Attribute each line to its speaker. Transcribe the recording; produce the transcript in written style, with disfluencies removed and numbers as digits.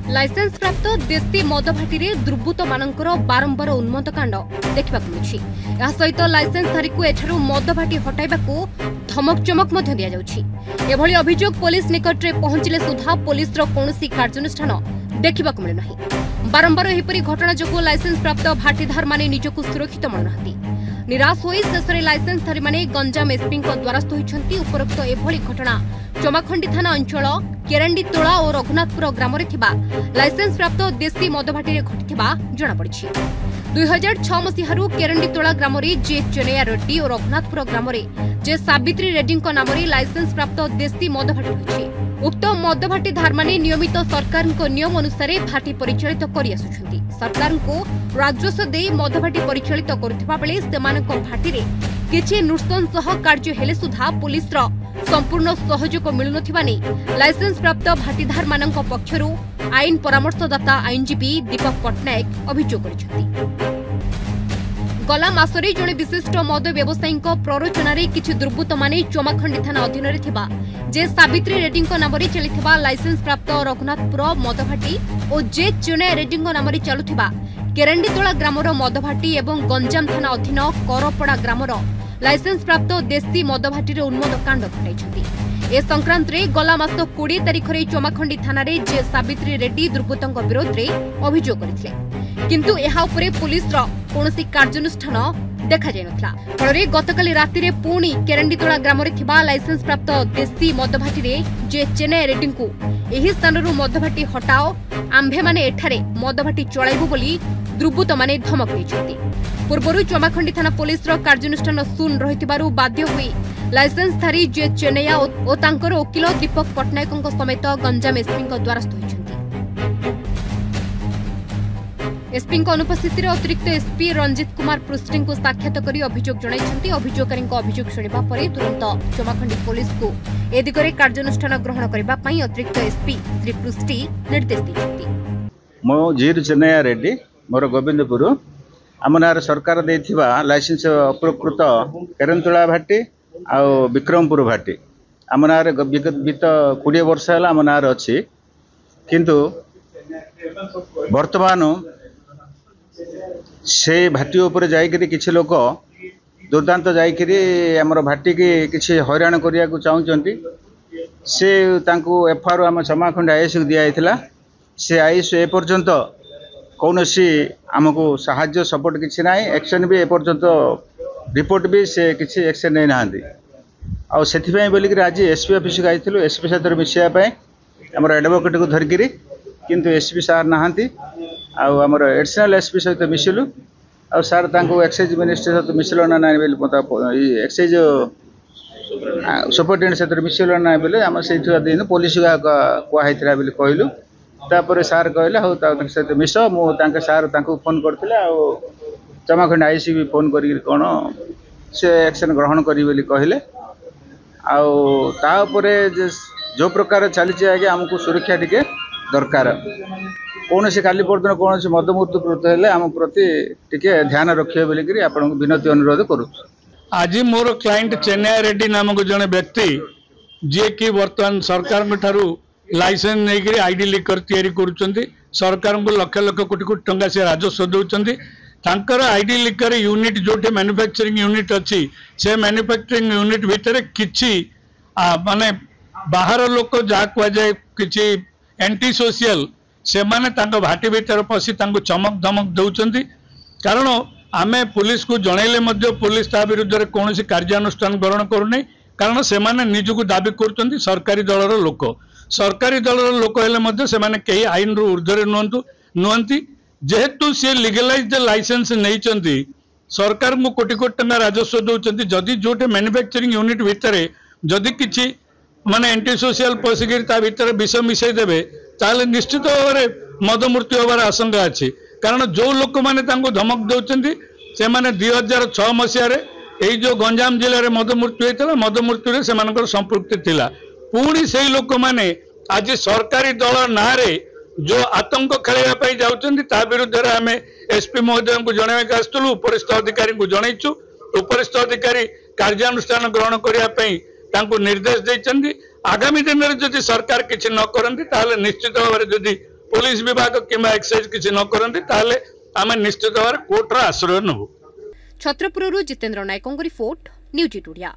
Speaker 1: Licence प्राप्त देशी मद भाटी दुर्बृत्त मानकर बारंबार उन्मत्त कांड देखा मिली। सहित लाइसेंसधारी को एठारू मद भाटी हटाइबा धमक चमक दि जाउछि। अभियोग पुलिस निकट में पहुंचले सुधा पुलिस कौनसी कार्यानुष्ठान देखा मिलुना। बारंबार एहिपरि घटना जोगु लाइसेंस प्राप्त भाटीधार माने निजकु सुरक्षित मनुनाहांती। निराश होई शेषरे लाइसेंसधारी माने गंजाम एसपी द्वारस्थ होइछंती। उपरोक्त एभଳି घटना चमाखंडी थाना अंचल केरांडीतोला और रघुनाथपुर ग्राम लाइसेंस प्राप्त देशी मद भाटी घटिथिबा जणा पड़िछि। 2006 मसीहारू केरांडीतोला ग्राम जे चेन्नैया रेड्डी और रघुनाथपुर ग्राम जे सावित्री रेड्डी नाम लाइसेंस प्राप्त देशी मद भाटी रही। उक्त मद भाटी धार माने नियमित सरकार नियम अनुसार भाटी परिचालित कर आसुछंती। सरकार को राजस्व दे मद भाटी परिचालित करुथिबा बेले सेमानक भाटी रे किछि नृशंस कार्य हेले सुधा पुलिस संपूर्ण सहयोग मिलुनथिबा नै लाइसेंस प्राप्त भाटीधार मानक पक्षरु आईन परामर्शदाता आईनजीवी दीपक पट्टनायक अभियोग करिसेंती। गला मासरे जड़े विशिष्ट मद व्यवसायी प्ररोचन किछि दुर्बृत्त माने चमाखंडी थाना अधीन जे सावित्री रेड्डी नाम चलुवा लाइसेंस प्राप्त रघुनाथपुर मदभाटी और जे चेन्नैया रेड्डी नाम चलुवा केरांडीतोला ग्रामर मदभाटी एवं गंजाम थाना अधीन करपड़ा ग्रामर लाइसेंस प्राप्त देशी मदभाटी उन्मत्त कांड घटाई। ए संक्रांत रे गला मास 20 तारिख रे चमाखंडी थाना रे जे सावित्री रेड्डी दुर्बृत्तों विरोध रे अभियोग करथिले, किंतु एहा उपरे पुलिस कौनसी कार्यानुष्ठान देखा जाय नथला। फଳରେ गतकाली राति रे पुणी केरांडीतोला ग्राम रे थिबा लाइसेंस प्राप्त देशी मदभाटी रे जे चेन्नैया रेड्डी को एही स्थानरू मदभाटी हटाओ आंभे माने एठारे मदभाटी चलाइबो बोली दुर्बृत्त माने धमक दैछथि। पूर्वरु चमाखंडी थाना पुलिस कार्यानुष्ठान सुन रहितिबारु बाध्य होई लाइसेंसधारी जे चेन्नैया और तांकर वकील दीपक पट्टनायक समेत गंजाम एसपी द्वारस्थ होइछथि। एसपी अनुपस्थिति अतिरिक्त एसपी रंजित कुमार पृष्टि को साक्षात कर अभियोग जणाइछथि। अभियोगकारी अभियोग शुणिबा परे तुरंत चमाखंडी पुलिस को ए दिगरे कार्यानुष्ठान ग्रहण करबा पई अतिरिक्त एसपी श्री पृष्टि निर्देश दैछथि।
Speaker 2: मो जीर चेन्नैया रेड्डी मोर गोविंदपुर आम नार सरकार देथिबा लाइसेंस अप्रकृत केरांडीतोला भाटी आ विक्रमपुर भाटी आम नार विगत 20 वर्ष है आम नार अच्छी, किंतु वर्तमान से भाटी उपर जाइकरी किछि लोक दुर्दांत जाइकरी हमर भाटी की किछि हैरान करिया को चाहुचंती। से तांको एफआर आम चमाखंडी आईएस दिया आइथिला। से आईएस ए पर्यंत कौनसी आमको साहाय्य सपोर्ट किछि नाही, एक्शन भी ए पर्यंत रिपोर्ट भी से किछि एक्शन नै नांदी। आ सेथिबे बोलिकरी आज एसपी ऑफिस को आइथिलु। एसपी साथ मिसिया पय हमर एडवोकेट को धरकिरी, किंतु एसपी सार नाहांती। आमर एडिशनल एसपी सहित मिसिलु आ सार तांको एक्साइज मिनिस्टर सहित मिसिलो ना नाही बोली मत एक्साइज सुपरिटेंडेंट सहित मिसिलो ना बोले आम से दिन पुलिस कहला बोली कहलु। तापर सार कहले हो सहित मिस मु सार फोन करते चमाखंडी आईसी भी फोन कर कौन से एक्शन ग्रहण करी बोली कहले। आउे जो प्रकार चली आगे आमको सुरक्षा टिके दरकार। कौन से काली पर्दन कौन से मदमूर्ति प्रत है आम प्रति टिके ध्यान रखिए बोलिकी आपन विनती अनुरोध करूँ।
Speaker 3: आज मोर क्लाइंट चेन्नैया रेड्डी नामक जड़े व्यक्ति जी कि वर्तमान सरकार ठारू लाइसेंस नहीं आईडी लिकर तैयारी करुँच सरकार को लक्ष लक्ष कोटी कोटी टंका से राजस्व दौरान तांकर आईडी लिकर यूनिट जो मैन्युफैक्चरिंग यूनिट अच्छी से मैन्युफैक्चरिंग यूनिट भितर किछि माने बाहर लोक जहाँ कहुए कि एंटी सोशल से माने तांको भाटी भीतर पशि तांको चमक धमक दौरान। कारण आमे पुलिस को जनइले मध्य पुलिस ता विरुद्ध कौन कार्यानुष्ठान ग्रहण करूना, कारण से माने निजको दाबी कर सरकारी दलर लोक। सरकारी दलर लोक हेले से माने कई आईन रु ऊर्ध्व नुहंती। जेहेतु सी लीगलाइज लाइसेंस नहीं सरकार को कोटी कोटी टंका राजस्व दौरान। जदि जो मैन्युफैक्चरिंग यूनिट भितर जदि किछि माने एंटी सोशल पशिकी भितर विष मिसई देवे ताले निश्चित भाव में मद मृत्यु होवार आशंका अच्छी। कारण जो लोक मैंने धमक दौरान से माने 2006 मसीह यही जो गंजाम जिले में मद मृत्यु होता मद मृत्यु से संपृक्ति थिला। पुणी से लोक मैंने आज सरकारी दल ना जो आतंक खेलवाई जाऊँच ता विरुद्ध आम एसपी महोदय को जनवाक आसलु। उपरिस्थ अधिकारी को जनईचु। उपरिस्थ अधिकारी कार्यानुष्ठान ग्रहण करने निर्देश देते। आगामी दिन में जदि सरकार किसी न करती निश्चित भाव में जदि पुलिस विभाग किंबा एक्साइज किसी न करते ताले आम निश्चित भाव कोर्टर आश्रय नबू।
Speaker 1: छत्रपुरରୁ जितेन्द्र नायकଙ୍କ रिपोर्ट न्यूज टुडिया।